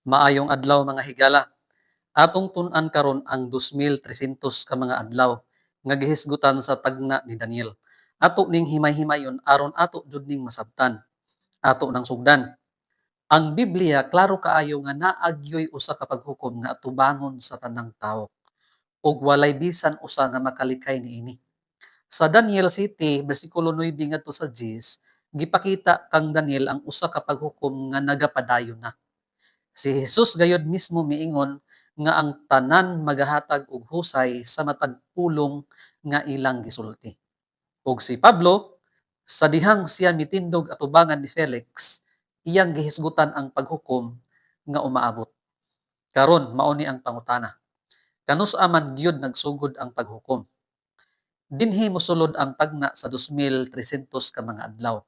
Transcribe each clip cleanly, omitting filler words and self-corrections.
Maayong adlaw mga higala. Atong tun-an karon ang 2,300 ka mga adlaw nga gihisgutan sa tagna ni Daniel. Ato ning himay-himayon aron ato jud ning masabtan. Ato nang sugdan. Ang Biblia klaro kaayo nga naagyoy usa ka paghukom nga atubangon sa tanang tawo ug walay bisan usa nga makalikay niini. Sa Daniel City, bersikulo 9 ngadto sa 10, gipakita kang Daniel ang usa ka paghukom nga nagapadayon na. Si Jesus gayud mismo miingon nga ang tanan magahatag og husay sa matag pulong nga ilang gisulti. Ug si Pablo, sa dihang siya mitindog atubangan ni Felix, iyang gihisgutan ang paghukom nga umaabot. Karon mao ni ang pangutana. Kanus-a man gyud nagsugod ang paghukom? Dinhi mosulod ang tagna sa 2,300 ka mga adlaw.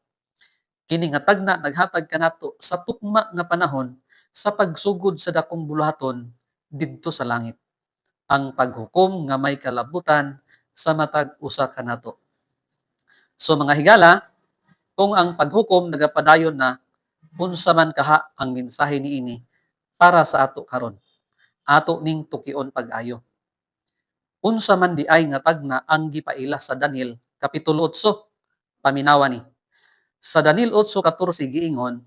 Kini nga tagna naghatag kanato sa tukma nga panahon sa pagsugod sa dakong buluhaton didto sa langit. Ang paghukom nga may kalabutan sa matag usa kanato. So mga higala, kung ang paghukom nagapadayon na, unsa man kaha ang mensahe niini para sa ato karon. Ato ning tukion pag-ayo. Unsa man di ay nga tagna ang gipaila sa Daniel kapitulo 8, paminawa ni. Sa Daniel 8:14 giingon,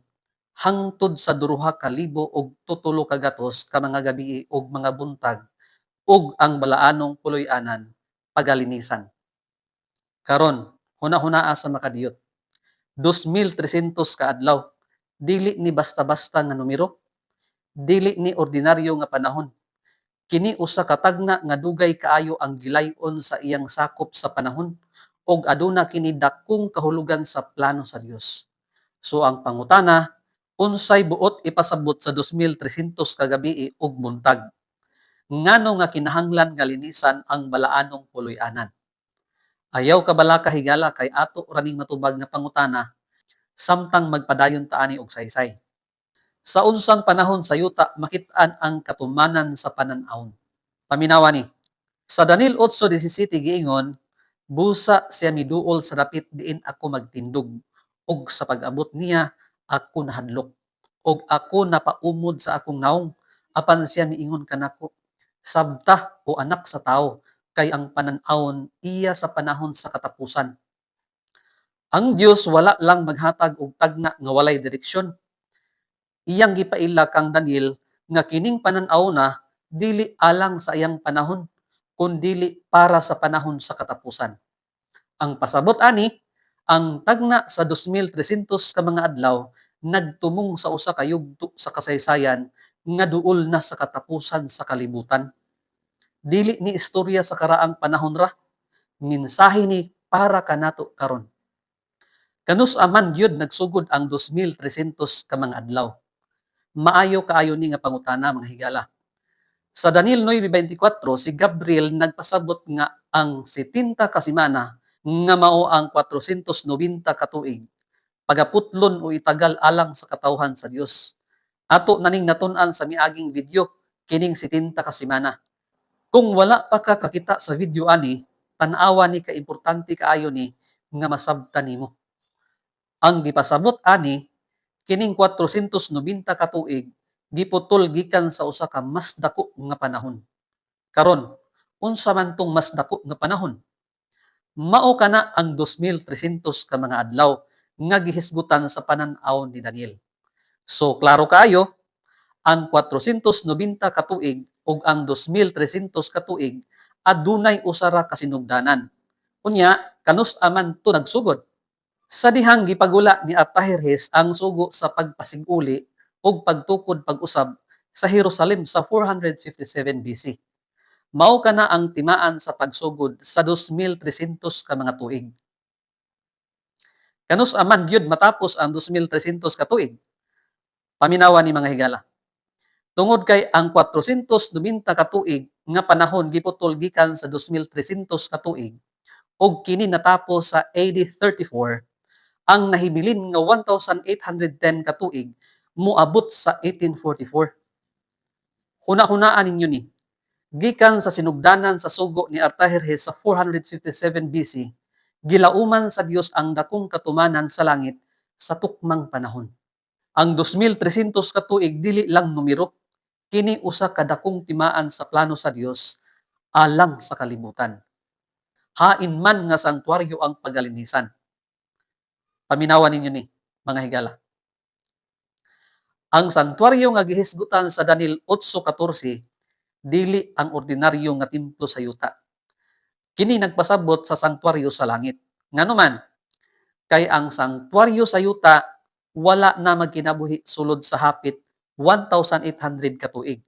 hangtod sa duruha ka libo og tutulo ka gatos ka mga gabii og mga buntag ug ang balaanong puloy-anan pagalinisan. Karon, huna-hunaa sa makadiyot. 2,300 ka adlaw. Dili ni basta-basta nga numero, dili ni ordinaryo nga panahon. Kini usa ka tagna nga dugay kaayo ang gilay-on sa iyang sakop sa panahon ug aduna kini dakong kahulugan sa plano sa Dios. So ang pangutana, unsay buot ipasabot sa 2,300 ka gabii ug buntag? Ngano nga kinahanglan nga linisan ang balaanong puloy-anan? Ayaw ka bala ka higala kay ato raning matubag nga pangutana samtang magpadayon ta ani og saysay. Sa unsang panahon sa yuta makit-an ang katumanan sa panan-awon. Paminawa ni. Sa Daniel 8:17 giingon, busa siya miduol sa dapit diin ako magtindog ug sa pag-abot niya ako nahadlok ug ako napaumod sa akong naong apan siya miingon kanako, sabta o anak sa tao kay ang panan-awon iya sa panahon sa katapusan. Ang Dios wala lang maghatag og tagna nga walay direksyon. Iyang gipaila kang Daniel nga kining panan-aw na dili alang sa iyang panahon, kundili para sa panahon sa katapusan. Ang pasabot ani, ang tagna sa 2,300 ka mga adlaw nagtumong sa usa ka yugto sa kasaysayan nga duol na sa katapusan sa kalibutan. Dili ni istorya sa karaang panahon ra, mensahe ni para kanato karon. Kanus aman gyud nagsugod ang 2,300 ka mga adlaw. Maayo kaayo ni nga pangutana mga higala. Sa Daniel 9:24, si Gabriel nagpasabot nga ang 70 ka semana nga mao ang 490 ka tuig pagaputlon o itagal alang sa katawhan sa Dios. Ato naning natun-an sa miaging video kining 70 ka semana. Kung wala pa ka kakita sa video ani, tan-awa ni ka importante kaayo ni nga masabtan nimo. Ang gipasabot ani kining 490 ka tuig giputol gikan sa usa ka mas dako nga panahon. Karon, unsa man tong mas dako nga panahon? Mao kana ang 2,300 ka mga adlaw nga gihisgutan sa panan-aw ni Daniel. So klaro kaayo, ang 490 ka tuig ug ang 2,300 ka tuig adunay usa ra ka sinugdanan. Unya, kanus-a man to nagsugod? Sa dihang gipagula ni Artajerjes ang sugo sa pagpasig-uli ug pagtukod pag-usab sa Jerusalem sa 457 BC. Mao kana ang timaan sa pagsugod sa 2,300 ka mga tuig. Kanus aman gyud matapos ang 2,300 ka tuig. Paminawa ni mga higala. Tungod kay ang 490 ka tuig nga panahon giputol gikan sa 2,300 ka tuig ug kini natapos sa AD 34, ang nahibilin nga 1,810 ka tuig moabot sa 1844. Huna-hunaan ninyo ni, gikan sa sinugdanan sa sugo ni Artajerjes sa 457 BC, gilauman sa Dios ang dakong katumanan sa langit sa tukmang panahon. Ang 2,300 ka tuig dili lang numero, kini usa ka dakong timaan sa plano sa Dios alang sa kalibutan. Hain man nga sangtuaryo ang pagalinisan. Paminawan ninyo ni, mga higala. Ang santuaryo nga gihisgutan sa Daniel 8:14 dili ang ordinaryo nga templo sa yuta. Kini nagpasabot sa sangtuaryo sa langit. Nganuman, kay ang sangtuaryo sa yuta wala na magkinabuhi sulod sa hapit 1,800 ka tuig.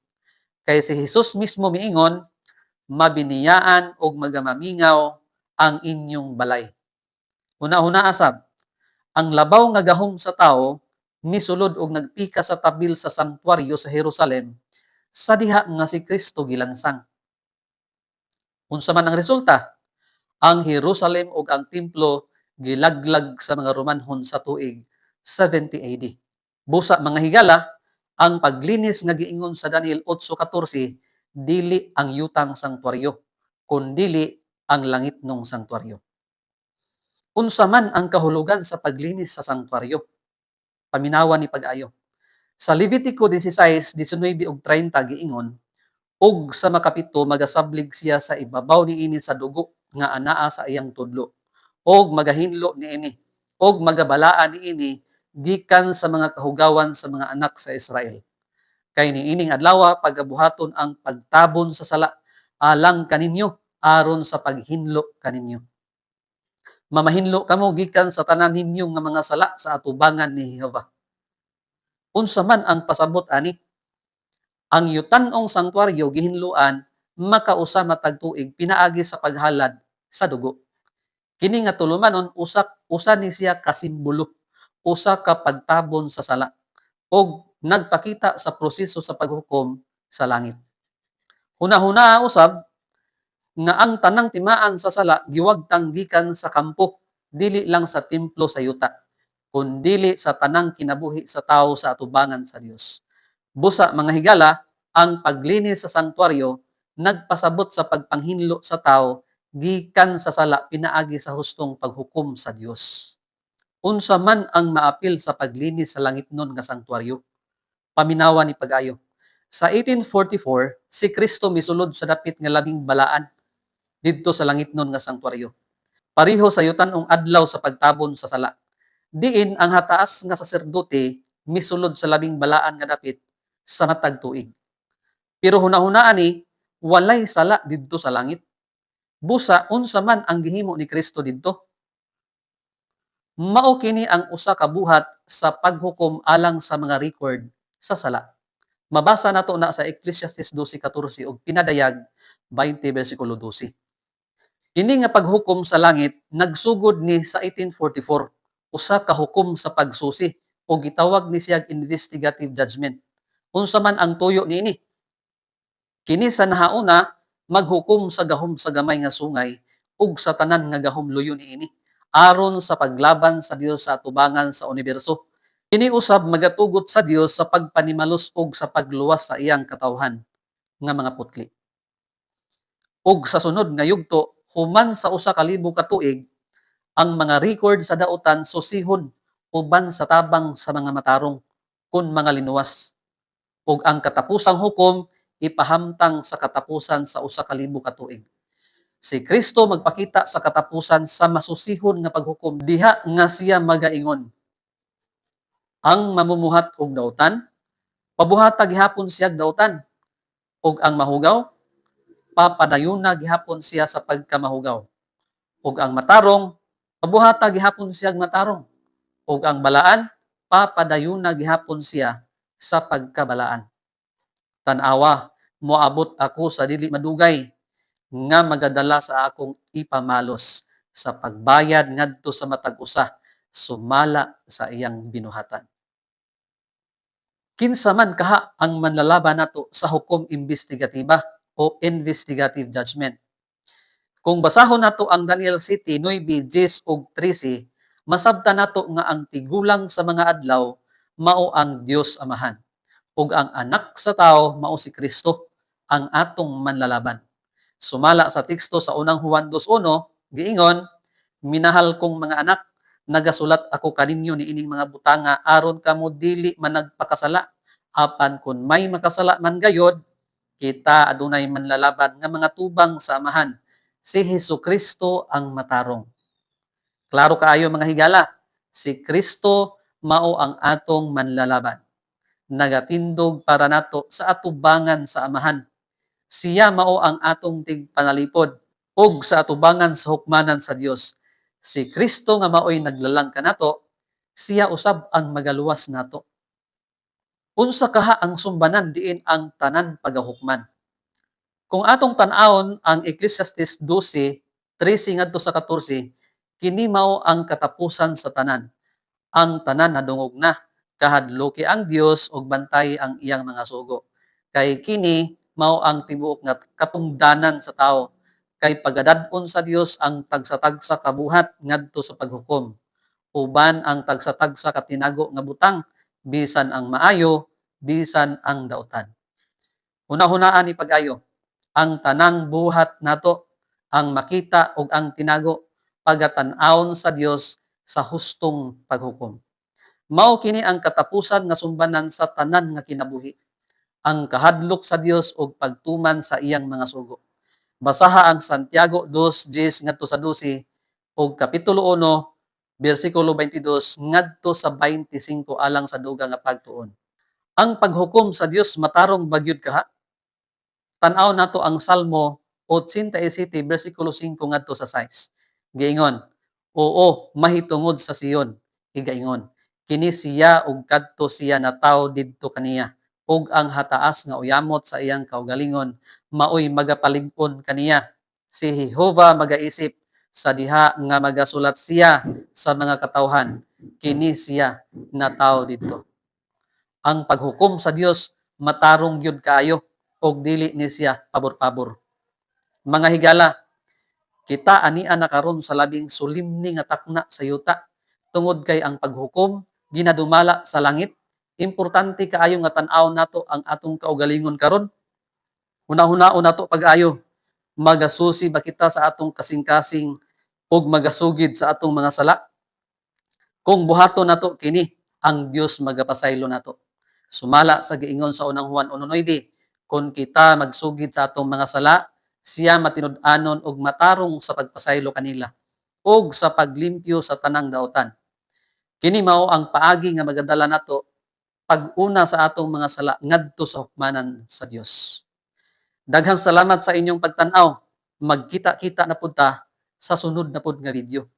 Kay si Jesus mismo miingon, mabiniyaan og magamamingaw ang inyong balay. Una-una asab, ang labaw nga gahom sa tao misulod og nagpika sa tabil sa sangtuaryo sa Jerusalem sa diha nga si Kristo gilansang. Unsa man ang resulta? Ang Jerusalem ug ang templo gilaglag sa mga Romanhon sa tuig 70 AD. Busa mga higala, ang paglinis nga giingon sa Daniel 8:14 dili ang yutang sangtuaryo, kundili ang langitnong sangtuaryo. Unsa man ang kahulugan sa paglinis sa sangtuaryo? Paminawan ni pag-ayo. Sa Levitico 16:19 ug 30 giingon, ug sa makapito magasablig siya sa ibabaw niini sa dugo nga anaa sa iyang tudlo, og magahinlo niini, og magabalaan niini gikan sa mga kahugawan sa mga anak sa Israel. Kay niining adlaw pagabuhaton ang pagtabon sa sala alang kaninyo aron sa paghinlo kaninyo. Mamahinlo kamo gikan sa tanan ninyo nga mga sala sa atubangan ni Jehova. Unsa man ang pasabot ani? Ang yutan-ong sangtuaryo gihinluan makausa matag tuig pinaagi sa paghalad sa dugo. Kini nga tulumanon usa ni siya ka simbolo, usa ka pagtabon sa sala og nagpakita sa proseso sa paghukom sa langit. Hunahuna usab nga ang tanang timaan sa sala giwagtang gikan sa kampo, dili lang sa templo sa yuta, kundili sa tanang kinabuhi sa tawo sa atubangan sa Dios. Busa mga higala, ang paglinis sa sanktuaryo nagpasabot sa pagpanghinlo sa tawo gikan sa sala pinaagi sa hustong paghukom sa Dios. Unsa man ang maapil sa paglinis sa langitnon nga sanktuaryo? Paminawa ni pag-ayo. Sa 1844, si Kristo misulod sa dapit nga labing balaan didto sa langitnon nga sanktuaryo. Pareho sa yutan-ong adlaw sa pagtabon sa sala. Diin ang hataas nga saserdote misulod sa labing balaan nga dapit sa matag tuig. Pero hunahunaan ni walay sala didto sa langit. Busa unsa man ang gihimo ni Kristo didto? Mao kini ang usa ka buhat sa paghukom alang sa mga record sa sala. Mabasa nato na sa Ecclesiastes 12:14 ug pinadayag 20 bersikulo 12. Kini nga paghukom sa langit nagsugod ni sa 1844, usa ka hukom sa pagsusi o gitawag ni siyang investigative judgment. Unsa man ang tuyo niini? Kini sa nahauna maghukom sa gahom sa gamay nga sungay ug sa tanan nga gahom luyo niini aron sa paglaban sa Dios sa atubangan sa universo. Kini usab magatugot sa Dios sa pagpanimalos ug sa pagluwas sa iyang katawhan nga mga putli. Ug sa sunod nga yugto, human sa usa ka libo ka tuig, ang mga record sa dautan susihon uban sa tabang sa mga matarong kun mga linuwas. Ug ang katapusang hukom ipahamtang sa katapusan sa usa ka libo ka tuig. Si Kristo magpakita sa katapusan sa masusihon nga paghukom diha nga siya magaingon. Ang mamumuhat og dautan, pabuhata gihapon siya dautan, ug ang mahugaw, papadayuna gihapon siya sa pagkamahugaw. Ug ang matarong, pabuhata gihapon siya matarong. Ug ang balaan, papadayuna gihapon siya sa pagkabalaan. Tan-awa, moabot ako sa dili madugay nga magadala sa akong ipamalos sa pagbayad ngadto sa matag usa sumala sa iyang binuhatan. Kinsa man kaha ang manlalaban nato sa hukom imbestigatiba o investigative judgment. Kung basahon nato ang Daniel City 9, 10 ug 13, masabtan nato nga ang tigulang sa mga adlaw mao ang Dios Amahan ug ang anak sa tao mao si Kristo ang atong manlalaban. Sumala sa teksto sa unang Juan 2:1 giingon, minahal kong mga anak, Nagasulat ako kaninyo niining mga butanga aron kamo dili man nagpakasala. Apan kun may makasala man gayod, kita adunay manlalaban nga mga tubang sa amahan. Si Hesukristo ang matarong. Klaro kaayo mga higala, si Kristo mao ang atong manlalaban. Nagatindog para nato sa atubangan sa amahan. Siya mao ang atong tigpanalipod ug sa atubangan sa hukmanan sa Dios. Si Kristo nga maoy naglalang kanato, siya usab ang magaluwas nato. Unsa kaha ang sumbanan diin ang tanan pagahukman. Kung atong tan-awon ang Ecclesiastes 12:13 ngadto sa 14, kini mao ang katapusan sa tanan. Ang tanan nadungog na, kahadloki ang Dios ug bantay ang iyang mga sugo. Kay kini mao ang tibuok nga katungdanan sa tawo. Kay pagadad-on sa Dios ang tagsa-tagsa kabuhat ngadto sa paghukom. Uban ang tagsa-tagsa katinago nga butang, bisan ang maayo, bisan ang dautan. Hunahunaan ni pag-ayo, ang tanang buhat nato, ang makita ug ang tinago, pagatan-awon sa Dios sa hustong paghukom. Mao kini ang katapusan nga sumbanan sa tanan nga kinabuhi, ang kahadlok sa Dios ug pagtuman sa iyang mga sugo. Basaha ang Santiago 2:10 ngadto sa 12 ug kapitulo 1 bersikulo 22 ngadto sa 25 alang sa dugang nga pagtuon. Ang paghukom sa Dios matarong bagyod kaha. Tan-aw nato ang Salmo 87 bersikulo 5 ngadto sa 6. Giingon, "Oo, mahitungod sa Sion," igaingon. "Kini siya ug kadto siya natawo didto kaniya, ug ang hataas nga uyamot sa iyang kaugalingon maoy magapalig-on kaniya. Si Jehova magaisip sa diha nga magasulat siya sa mga katawhan. Kini siya natawo didto." Ang paghukom sa Dios matarong gyud kaayo og dili ni siya pabor-pabor. Mga higala, kita ania na karon sa labing sulimni nga takna sa yuta tungod kay ang paghukom ginadumala sa langit. Importante kaayo nga tan-aw nato ang atong kaugalingon karon. Hunahunao nato pag-ayo, magasusi ba kita sa atong kasing-kasing ug magasugid sa atong mga sala? Kung buhaton nato kini, ang Dios magapasaylo nato. Sumala sa giingon sa unang Juan 1:9, kung kita magsugid sa atong mga sala, siya matinud-anon og matarong sa pagpasaylo kanila ug sa paglimpyo sa tanang daotan. Kini mao ang paagi nga magadala nato pag-una sa atong mga sala ngadto sa hukmanan sa Dios. Daghang salamat sa inyong pagtan-aw. Magkita-kita na pud ta sa sunod na pud nga video.